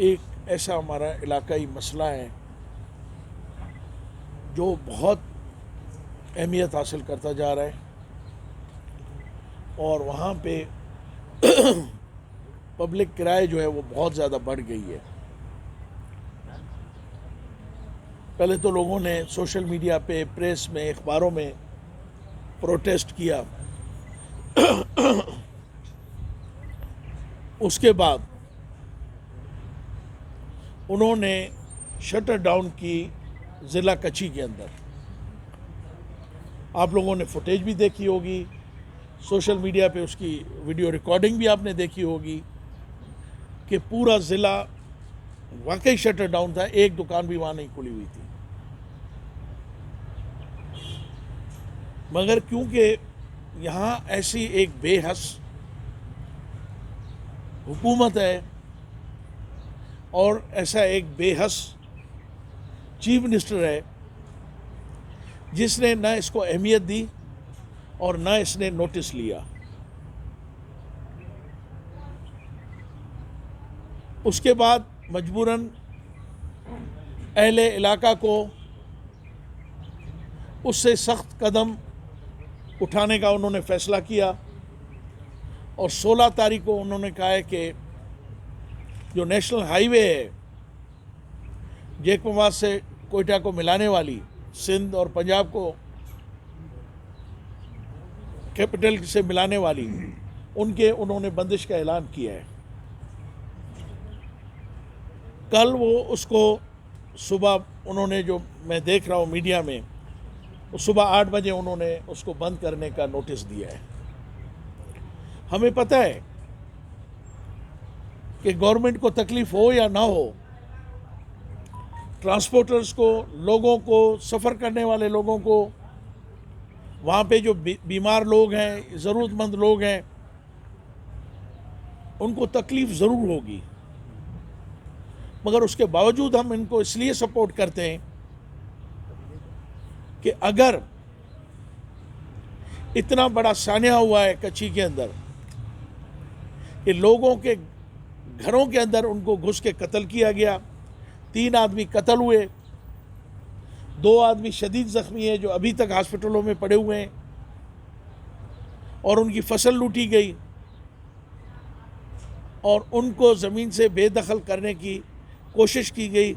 एक ऐसा हमारा इलाकाई मसला है जो बहुत अहमियत हासिल करता जा रहा है और वहाँ पे पब्लिक किराए जो है वो बहुत ज़्यादा बढ़ गई है। पहले तो लोगों ने सोशल मीडिया पे, प्रेस में, अखबारों में प्रोटेस्ट किया। उसके बाद उन्होंने शटर डाउन की ज़िला कच्ची के अंदर। आप लोगों ने फुटेज भी देखी होगी, सोशल मीडिया पे उसकी वीडियो रिकॉर्डिंग भी आपने देखी होगी कि पूरा ज़िला वाकई शटर डाउन था, एक दुकान भी वहाँ नहीं खुली हुई थी। मगर क्योंकि यहाँ ऐसी एक बेहस हुकूमत है और ऐसा एक बेहस चीफ मिनिस्टर है जिसने न इसको अहमियत दी और न इसने नोटिस लिया, उसके बाद मजबूरन अहले इलाका को उससे सख्त कदम उठाने का उन्होंने फ़ैसला किया और 16 तारीख को उन्होंने कहा है कि जो नेशनल हाईवे है जैकपवाद से कोयटा को मिलाने वाली, सिंध और पंजाब को कैपिटल से मिलाने वाली, उनके उन्होंने बंदिश का ऐलान किया है। कल वो उसको सुबह उन्होंने, जो मैं देख रहा हूँ मीडिया में, सुबह 8 बजे उन्होंने उसको बंद करने का नोटिस दिया है। हमें पता है कि गवर्नमेंट को तकलीफ हो या ना हो, ट्रांसपोर्टर्स को, लोगों को, सफ़र करने वाले लोगों को, वहाँ पे जो बीमार लोग हैं, ज़रूरतमंद लोग हैं, उनको तकलीफ़ ज़रूर होगी। मगर उसके बावजूद हम इनको इसलिए सपोर्ट करते हैं कि अगर इतना बड़ा सान्या हुआ है कच्ची के अंदर कि लोगों के घरों के अंदर उनको घुस के कत्ल किया गया, 3 आदमी कत्ल हुए, 2 आदमी शदीद ज़ख्मी हैं जो अभी तक हॉस्पिटलों में पड़े हुए हैं, और उनकी फसल लूटी गई और उनको ज़मीन से बेदखल करने की कोशिश की गई,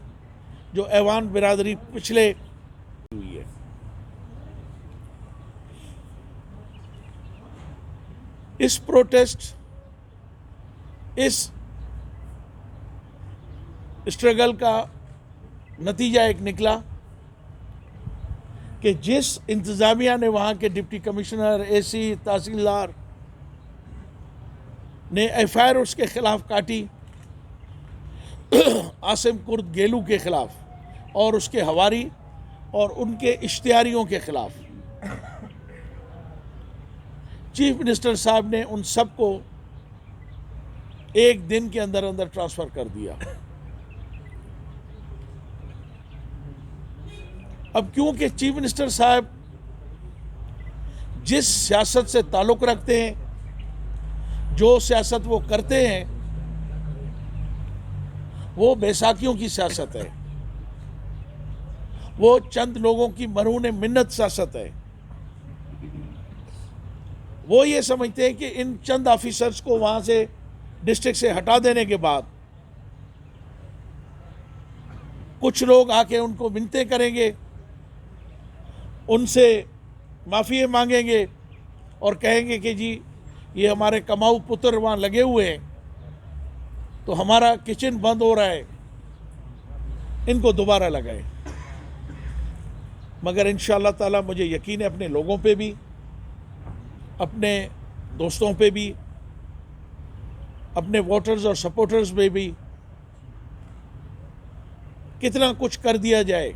जो ऐवान बिरादरी पिछले हुई है। इस प्रोटेस्ट, इस स्ट्रगल का नतीजा एक निकला कि जिस इंतज़ामिया ने वहाँ के डिप्टी कमिश्नर, एसी, तहसीलदार ने एफआईआर उसके ख़िलाफ़ काटी आसिम कुर्द गेलू के ख़िलाफ़ और उसके हवारी और उनके इश्तिहारियों के ख़िलाफ़, चीफ मिनिस्टर साहब ने उन सब को एक दिन के अंदर अंदर ट्रांसफ़र कर दिया। अब क्योंकि चीफ मिनिस्टर साहब जिस सियासत से ताल्लुक़ रखते हैं, जो सियासत वो करते हैं, वो बैसाखियों की सियासत है, वो चंद लोगों की मरहून मिन्नत सियासत है। वो ये समझते हैं कि इन चंद ऑफिसर्स को वहाँ से, डिस्ट्रिक्ट से हटा देने के बाद कुछ लोग आके उनको मिन्नतें करेंगे, उनसे माफ़ी मांगेंगे और कहेंगे कि जी ये हमारे कमाऊ पुत्र वहाँ लगे हुए हैं तो हमारा किचन बंद हो रहा है, इनको दोबारा लगाएं। मगर इंशाअल्लाह ताला मुझे यकीन है अपने लोगों पे भी, अपने दोस्तों पे भी, अपने वोटर्स और सपोर्टर्स पे भी, कितना कुछ कर दिया जाए।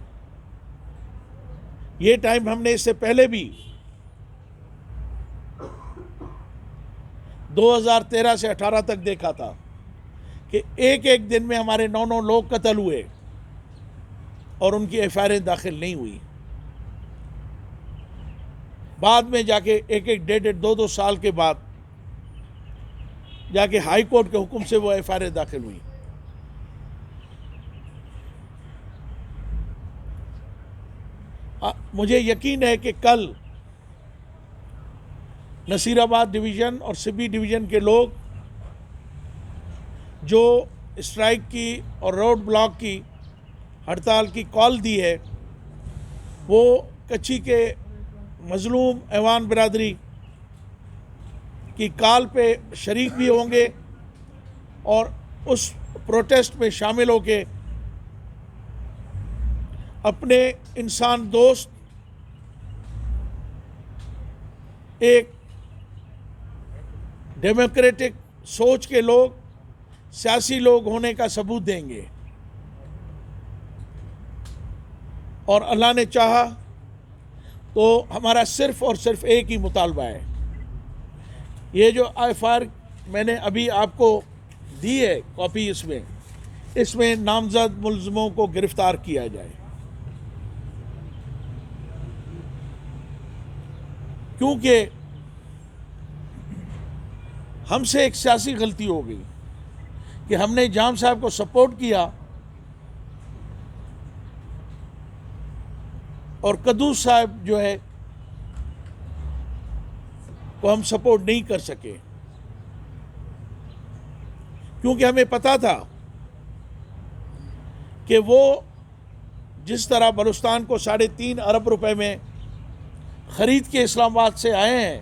ये टाइम हमने इससे पहले भी 2013 से 18 तक देखा था कि एक एक दिन में हमारे 9 लोग कत्ल हुए और उनकी एफआईआर दाखिल नहीं हुई। बाद में जाके एक 1.5-2 साल के बाद जाके हाई कोर्ट के हुक्म से वो एफआईआर दाखिल हुई। मुझे यकीन है कि कल नसीराबाद डिवीज़न और सिबी डिवीज़न के लोग जो स्ट्राइक की और रोड ब्लॉक की हड़ताल की कॉल दी है, वो कच्ची के मज़लूम ऐवान बिरादरी की कॉल पे शरीक भी होंगे और उस प्रोटेस्ट में शामिल होके अपने इंसान दोस्त एक डेमोक्रेटिक सोच के लोग, सियासी लोग होने का सबूत देंगे। और अल्लाह ने चाहा तो हमारा सिर्फ और सिर्फ एक ही मुतालबा है, ये जो IFR मैंने अभी आपको दी है कॉपी, इसमें नामजद मुल्ज़िमों को गिरफ्तार किया जाए, क्योंकि हमसे एक सियासी गलती हो गई कि हमने जाम साहब को सपोर्ट किया और कद्दूस साहब जो है को हम सपोर्ट नहीं कर सके, क्योंकि हमें पता था कि वो जिस तरह बलूचिस्तान को 3.5 अरब रुपए में ख़रीद के इस्लामाबाद से आए हैं,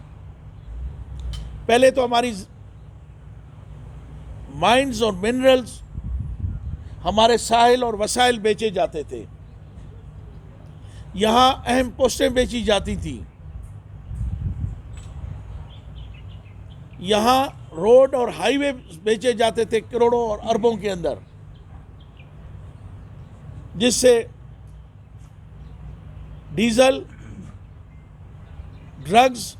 पहले तो हमारी माइंस और मिनरल्स, हमारे साहिल और वसाइल बेचे जाते थे, यहाँ अहम पोस्टें बेची जाती थी, यहाँ रोड और हाईवे बेचे जाते थे करोड़ों और अरबों के अंदर, जिससे डीजल, ड्रग्स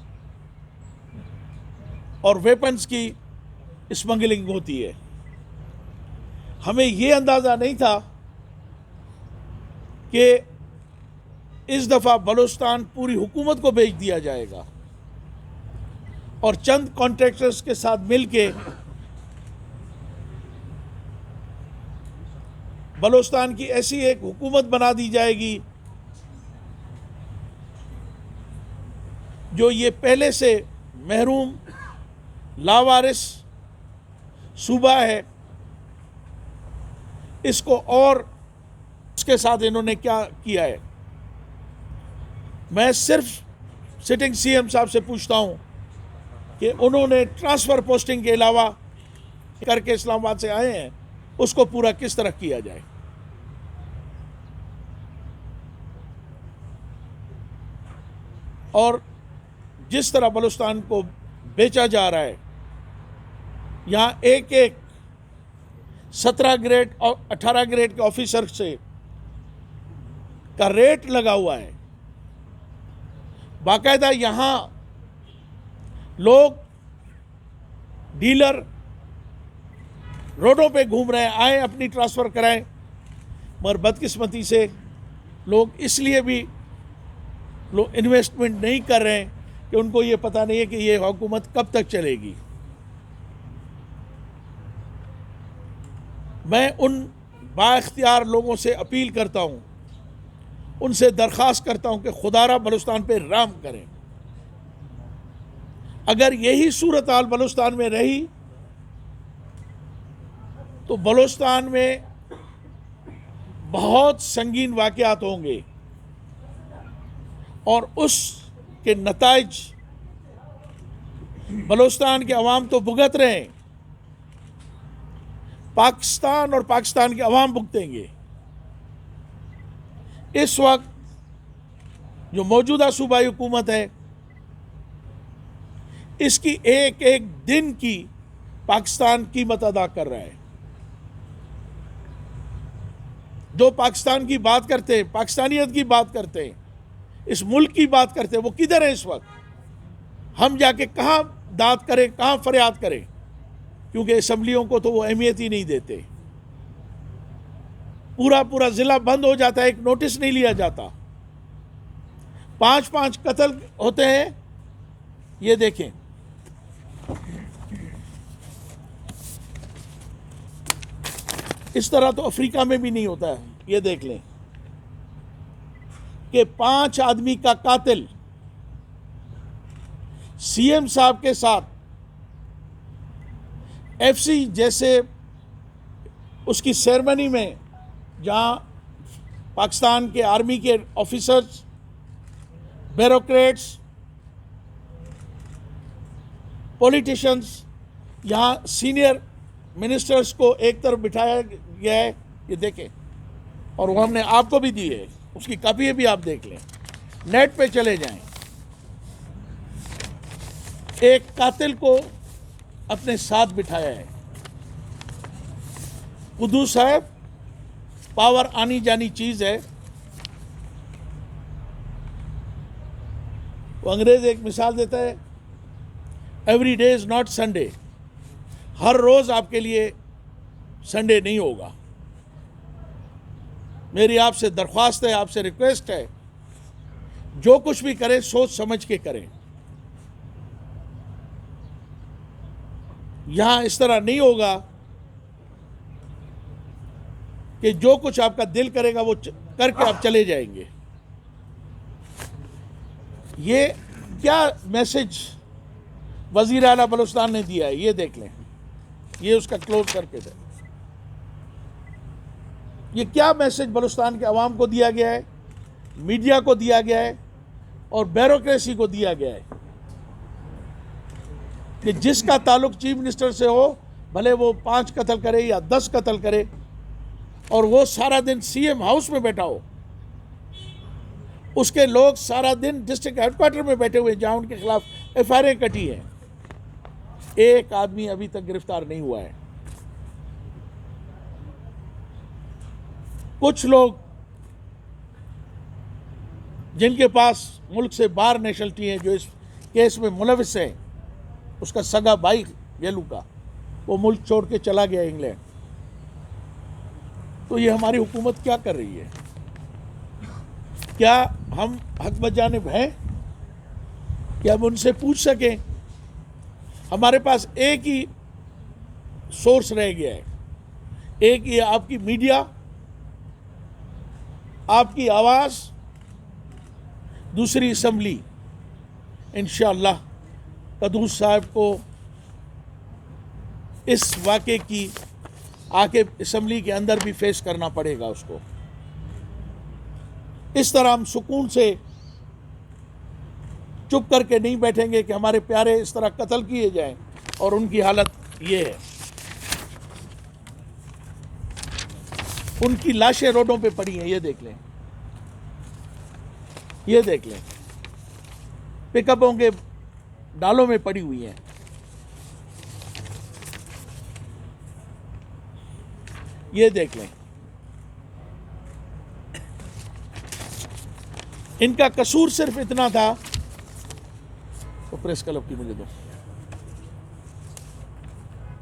और वेपन्स की स्मगलिंग होती है। हमें ये अंदाज़ा नहीं था कि इस दफ़ा बलूचिस्तान पूरी हुकूमत को बेच दिया जाएगा और चंद कॉन्ट्रैक्टर्स के साथ मिलके बलूचिस्तान की ऐसी एक हुकूमत बना दी जाएगी जो ये पहले से महरूम लावारिस सूबा है, इसको, और उसके साथ इन्होंने क्या किया है। मैं सिर्फ सिटिंग CM साहब से पूछता हूं कि उन्होंने ट्रांसफ़र पोस्टिंग के अलावा करके इस्लामाबाद से आए हैं, उसको पूरा किस तरह किया जाए। और जिस तरह बलूचिस्तान को बेचा जा रहा है, यहाँ एक 17 ग्रेड और 18 ग्रेड के ऑफिसर से का रेट लगा हुआ है। बाकायदा यहाँ लोग, डीलर रोडों पे घूम रहे हैं, आए अपनी ट्रांसफ़र कराएं, मगर बदकिस्मती से लोग इसलिए भी लोग इन्वेस्टमेंट नहीं कर रहे हैं कि उनको ये पता नहीं है कि ये हुकूमत कब तक चलेगी। मैं उन बाइख्तियार लोगों से अपील करता हूँ, उनसे दरख्वास्त करता हूँ कि खुदारा बलूचिस्तान पे रहम करें। अगर यही सूरत हाल बलूचिस्तान में रही तो बलूचिस्तान में बहुत संगीन वाक़यात होंगे और उसके नताइज बलूचिस्तान के अवाम तो भुगत रहे हैं, पाकिस्तान और पाकिस्तान के अवाम भुगतेंगे। इस वक्त जो मौजूदा सूबाई हुकूमत है, इसकी एक एक दिन की पाकिस्तान कीमत अदा कर रहा है। जो पाकिस्तान की बात करते हैं, पाकिस्तानियत की बात करते हैं, इस मुल्क की बात करते हैं, वो किधर है इस वक्त? हम जाके कहाँ दाद करें, कहाँ फरियाद करें? क्योंकि असम्बलियों को तो वो अहमियत ही नहीं देते। पूरा ज़िला बंद हो जाता है, एक नोटिस नहीं लिया जाता। 5-5 कत्ल होते हैं, ये देखें। इस तरह तो अफ्रीका में भी नहीं होता है, ये देख लें। कि 5 आदमी का कातिल सीएम साहब के साथ एफसी जैसे उसकी सेरेमनी में, जहां पाकिस्तान के आर्मी के ऑफिसर्स, ब्यूरोक्रेट्स, पॉलिटिशियंस, यहाँ सीनियर मिनिस्टर्स को एक तरफ बिठाया गया है, ये देखें, और वो हमने आपको भी दी है, उसकी कॉपी भी आप देख लें, नेट पे चले जाएं। एक कातिल को अपने साथ बिठाया है। कुद्दूस साहब, पावर आनी जानी चीज है। वो अंग्रेज एक मिसाल देता है, every day is not Sunday. हर रोज आपके लिए संडे नहीं होगा। मेरी आपसे दरख्वास्त है, आपसे रिक्वेस्ट है, जो कुछ भी करें सोच समझ के करें। यहां इस तरह नहीं होगा कि जो कुछ आपका दिल करेगा वो करके आप चले जाएंगे। ये क्या मैसेज वजीर आला बलूचिस्तान ने दिया है, ये देख लें, ये उसका क्लोज करके दे। ये क्या मैसेज बलूचिस्तान के अवाम को दिया गया है, मीडिया को दिया गया है और ब्यूरोक्रेसी को दिया गया है कि जिसका ताल्लुक चीफ मिनिस्टर से हो, भले वो 5 कत्ल करे या 10 कत्ल करे, और वो सारा दिन सीएम हाउस में बैठा हो, उसके लोग सारा दिन डिस्ट्रिक्ट हेडक्वार्टर में बैठे हुए जहां उनके खिलाफ एफआईआर कटी है, एक आदमी अभी तक गिरफ्तार नहीं हुआ है। कुछ लोग जिनके पास मुल्क से बाहर नेशनलिटी है, जो इस केस में मुलविस है, उसका सगा भाई गेलू का, वो मुल्क छोड़ के चला गया इंग्लैंड। तो ये हमारी हुकूमत क्या कर रही है? क्या हम हक बजानिब हैं कि हम उनसे पूछ सकें? हमारे पास एक ही सोर्स रह गया है, एक ये आपकी मीडिया, आपकी आवाज़, दूसरी असम्बली। इंशाअल्लाह कुद्दूस साहब को इस वाक़े की आके असम्बली के अंदर भी फेस करना पड़ेगा उसको। इस तरह हम सुकून से चुप करके नहीं बैठेंगे कि हमारे प्यारे इस तरह कत्ल किए जाएं और उनकी हालत ये है। उनकी लाशें रोडों पे पड़ी हैं, ये देख लें, ये देख लें, पिकअपों के डालों में पड़ी हुई हैं। ये देख लें, इनका कसूर सिर्फ इतना था। तो प्रेस क्लब की मुझे दो।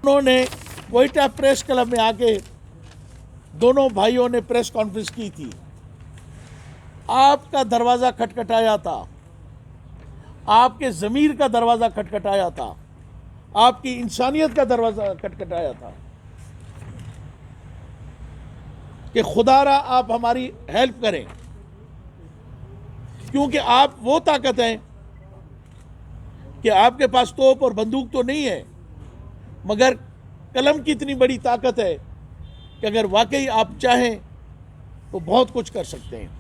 उन्होंने क्वेटा प्रेस क्लब में आके दोनों भाइयों ने प्रेस कॉन्फ्रेंस की थी। आपका दरवाज़ा खटखटाया था, आपके ज़मीर का दरवाज़ा खटखटाया था, आपकी इंसानियत का दरवाज़ा खटखटाया था कि खुदारा आप हमारी हेल्प करें, क्योंकि आप वो ताकत हैं कि आपके पास तोप और बंदूक तो नहीं है, मगर कलम की इतनी बड़ी ताकत है कि अगर वाकई आप चाहें तो बहुत कुछ कर सकते हैं।